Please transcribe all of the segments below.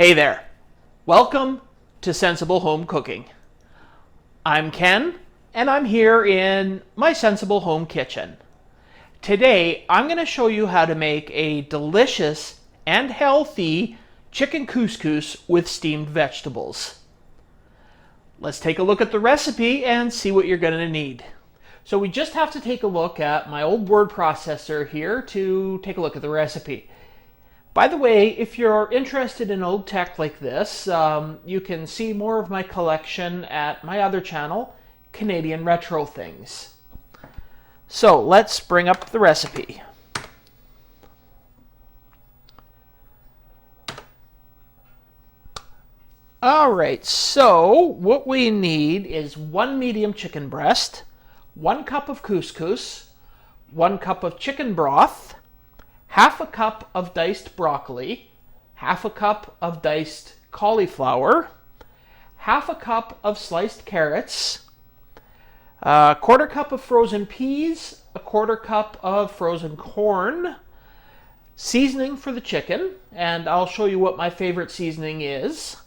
Hey there. Welcome to Sensible Home Cooking. I'm Ken, and I'm here in my Sensible Home kitchen. Today, I'm going to show you how to make a delicious and healthy chicken couscous with steamed vegetables. Let's take a look at the recipe and see what you're going to need. So we just have to take a look at my old word processor here to take a look at the recipe. By the way, if you're interested in old tech like this, you can see more of my collection at my other channel, CanadianRetroThings. So let's bring up the recipe. Alright, so what we need is 1 medium chicken breast, 1 cup of couscous, 1 cup of chicken broth, half a cup of diced broccoli, half a cup of diced cauliflower, half a cup of sliced carrots, a quarter cup of frozen peas, a quarter cup of frozen corn, seasoning for the chicken, and I'll show you what my favorite seasoning is,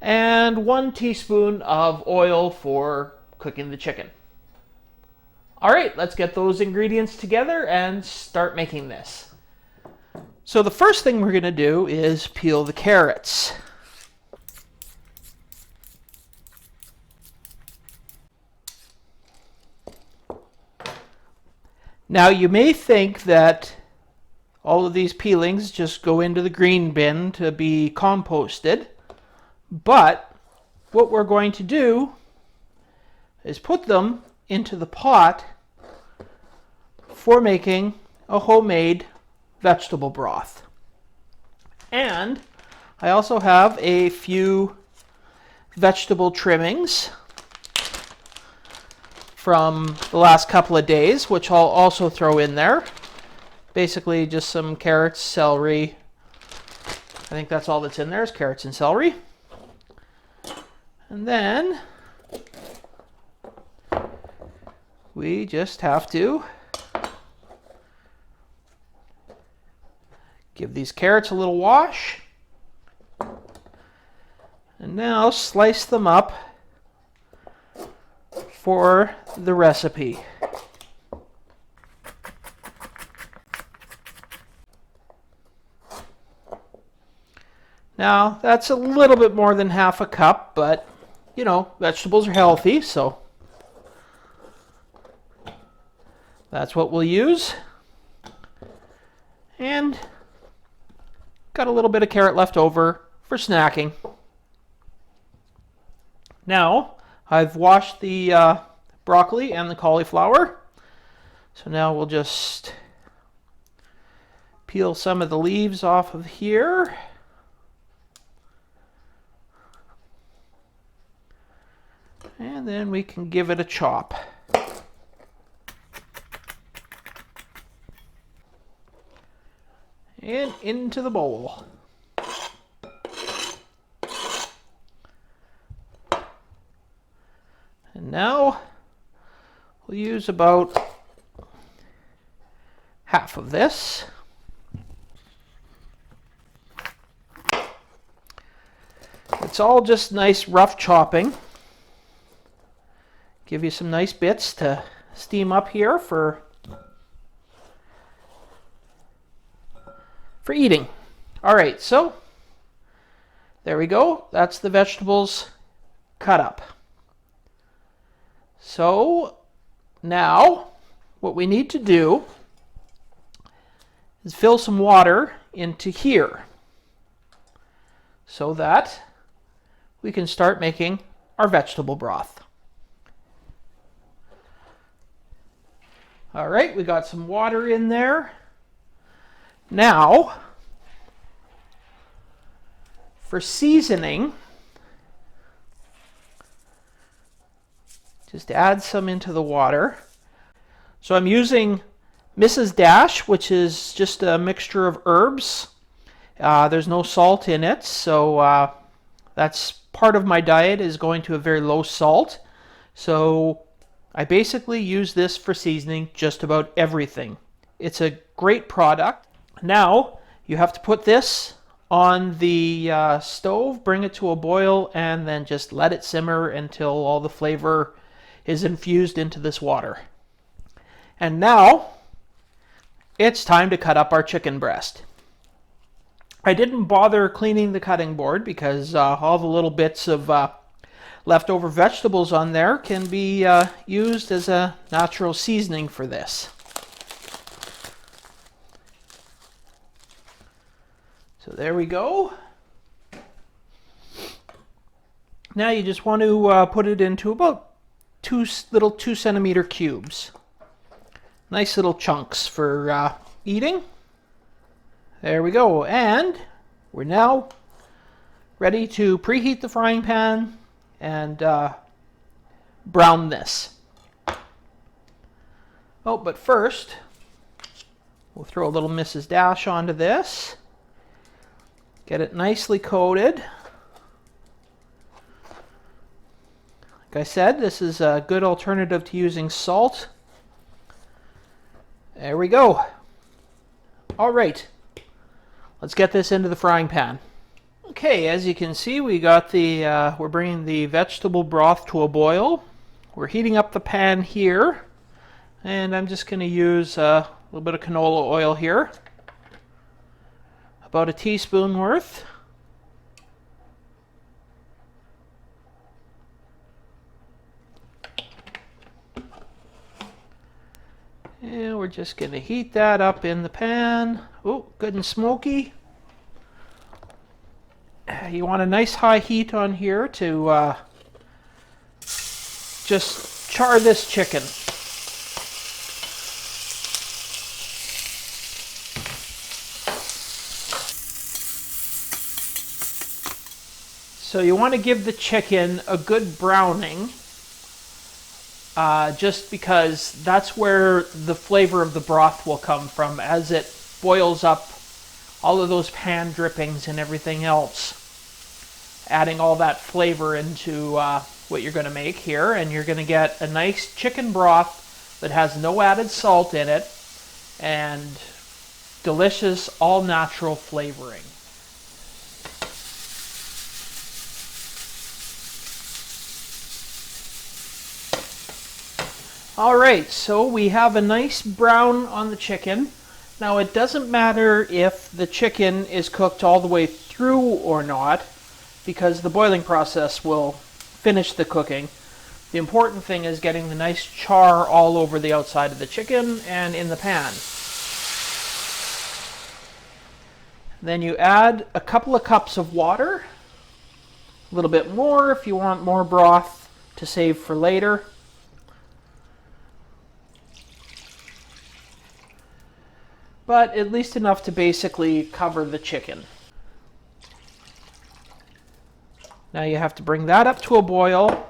and 1 teaspoon of oil for cooking the chicken. All right, let's get those ingredients together and start making this. So the first thing we're going to do is peel the carrots. Now you may think that all of these peelings just go into the green bin to be composted, but what we're going to do is put them into the pot for making a homemade vegetable broth. And I also have a few vegetable trimmings from the last couple of days, which I'll also throw in there. Basically just some carrots, celery. I think that's all that's in there is carrots and celery. And then we just have to give these carrots a little wash. And now slice them up for the recipe. Now, that's a little bit more than half a cup, but you know, vegetables are healthy, so that's what we'll use. And got a little bit of carrot left over for snacking. Now, I've washed the broccoli and the cauliflower. So now we'll just peel some of the leaves off of here. And then we can give it a chop. And into the bowl. And now we'll use about half of this. It's all just nice rough chopping. Give you some nice bits to steam up here for eating. All right, so there we go. That's the vegetables cut up. So now what we need to do is fill some water into here so that we can start making our vegetable broth. All right, we got some water in there. Now, for seasoning, just add some into the water. So I'm using Mrs. Dash, which is just a mixture of herbs. There's no salt in it, so that's part of my diet is going to a very low salt. So I basically use this for seasoning just about everything. It's a great product. Now you have to put this on the stove, bring it to a boil, and then just let it simmer until all the flavor is infused into this water. And now it's time to cut up our chicken breast. I didn't bother cleaning the cutting board because all the little bits of leftover vegetables on there can be used as a natural seasoning for this. So there we go. Now you just want to put it into about two 2-centimeter cubes. Nice little chunks for eating. There we go. And we're now ready to preheat the frying pan and brown this. Oh, but first, we'll throw a little Mrs. Dash onto this. Get it nicely coated. Like I said, this is a good alternative to using salt. There we go. All right, let's get this into the frying pan. Okay, as you can see, we got we're bringing the vegetable broth to a boil. We're heating up the pan here, and I'm just going to use a little bit of canola oil here, about a teaspoon worth. And we're just going to heat that up in the pan. Oh, good and smoky. You want a nice high heat on here to just char this chicken. So you want to give the chicken a good browning. Just because that's where the flavor of the broth will come from as it boils up all of those pan drippings and everything else, adding all that flavor into what you're going to make here, and you're going to get a nice chicken broth that has no added salt in it and delicious all natural flavoring. Alright, so we have a nice brown on the chicken. Now it doesn't matter if the chicken is cooked all the way through or not, because the boiling process will finish the cooking. The important thing is getting the nice char all over the outside of the chicken and in the pan. Then you add a couple of cups of water, a little bit more if you want more broth to save for later. But at least enough to basically cover the chicken. Now you have to bring that up to a boil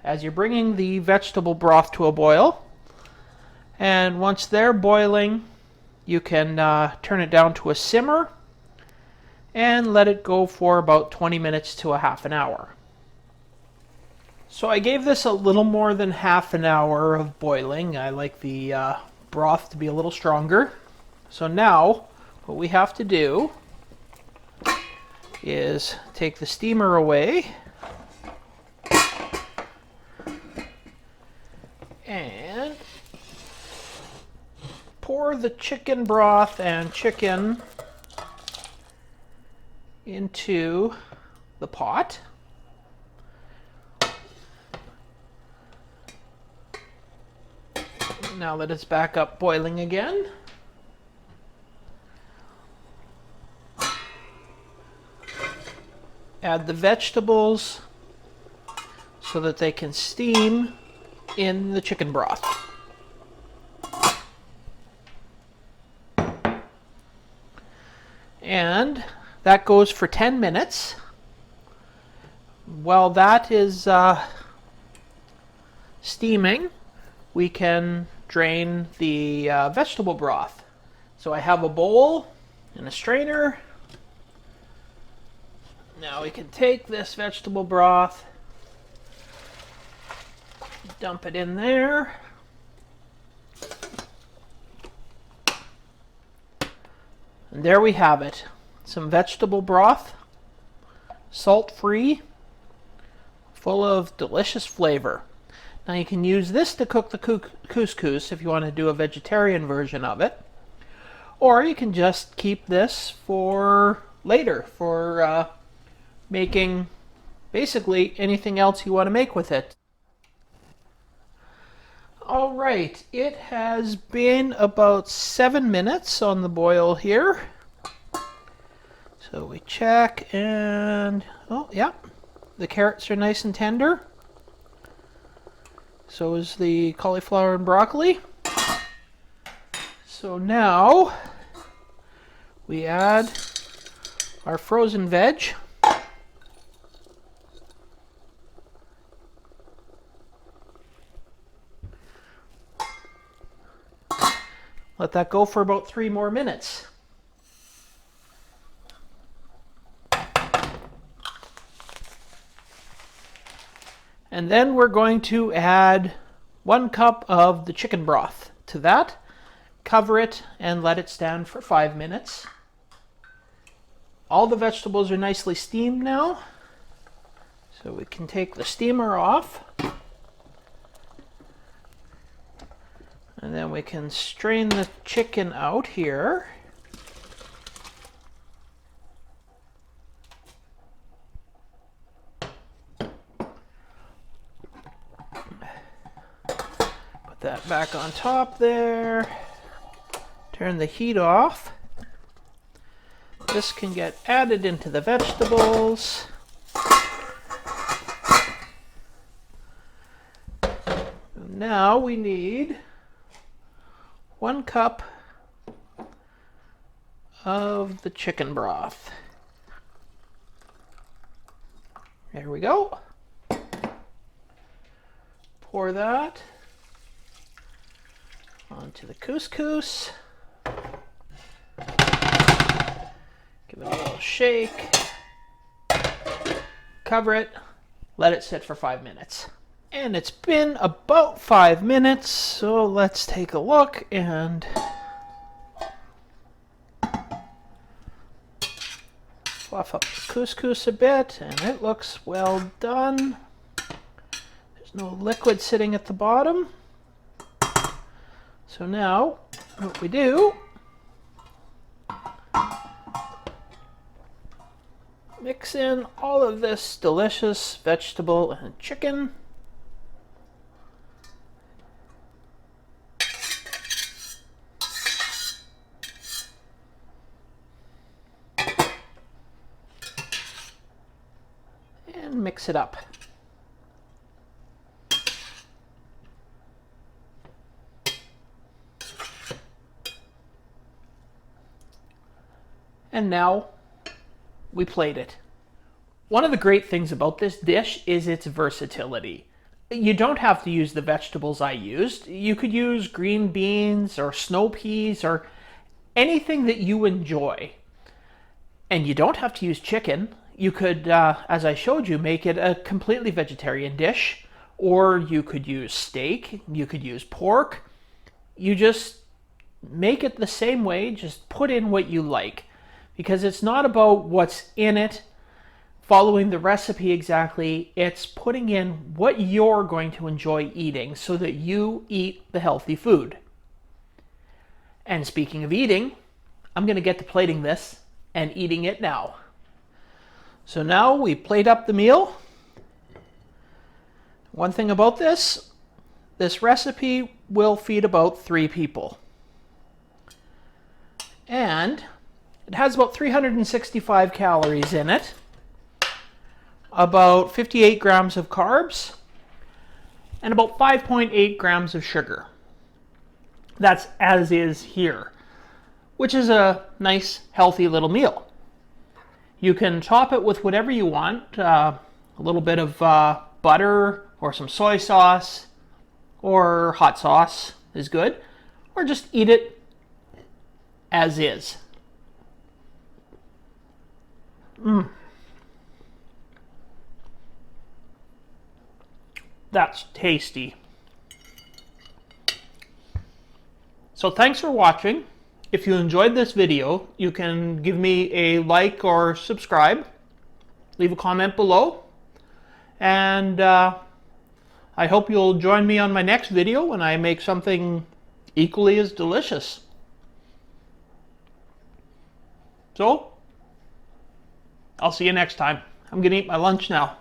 as you're bringing the vegetable broth to a boil. And once they're boiling, you can turn it down to a simmer and let it go for about 20 minutes to a half an hour. So I gave this a little more than half an hour of boiling. I like the broth to be a little stronger. So now, what we have to do is take the steamer away and pour the chicken broth and chicken into the pot. Now that it's back up boiling again, add the vegetables so that they can steam in the chicken broth. And that goes for 10 minutes. While that is steaming, we can drain the vegetable broth. So I have a bowl and a strainer. Now we can take this vegetable broth, dump it in there, and there we have it. some vegetable broth, salt-free, full of delicious flavor. Now you can use this to cook the couscous if you want to do a vegetarian version of it. Or you can just keep this for later, for making basically anything else you want to make with it. All right, it has been about 7 minutes on the boil here. So we check and, oh yeah, the carrots are nice and tender. So is the cauliflower and broccoli. So now we add our frozen veg. Let that go for about 3 more minutes. And then we're going to add 1 cup of the chicken broth to that. Cover it and let it stand for 5 minutes. All the vegetables are nicely steamed now. So we can take the steamer off. And then we can strain the chicken out here. That back on top there. Turn the heat off. This can get added into the vegetables. Now we need 1 cup of the chicken broth. There we go. Pour that onto the couscous. Give it a little shake. Cover it. Let it sit for 5 minutes. And it's been about 5 minutes, so let's take a look and fluff up the couscous a bit, and it looks well done. There's no liquid sitting at the bottom. So now, what we do, mix in all of this delicious vegetable and chicken. And mix it up. And now we plate it. One of the great things about this dish is its versatility. You don't have to use the vegetables I used. You could use green beans or snow peas or anything that you enjoy. And you don't have to use chicken. You could, as I showed you, make it a completely vegetarian dish. Or you could use steak. You could use pork. You just make it the same way. Just put in what you like. Because it's not about what's in it, following the recipe exactly. It's putting in what you're going to enjoy eating so that you eat the healthy food. And speaking of eating, I'm going to get to plating this and eating it now. So now we plate up the meal. One thing about this recipe will feed about 3 people. And it has about 365 calories in it, about 58 grams of carbs, and about 5.8 grams of sugar. That's as is here, which is a nice, healthy little meal. You can top it with whatever you want, a little bit of butter or some soy sauce or hot sauce is good, or just eat it as is. That's tasty. So thanks for watching. If you enjoyed this video, you can give me a like or subscribe. Leave a comment below. And I hope you'll join me on my next video when I make something equally as delicious. So, I'll see you next time. I'm going to eat my lunch now.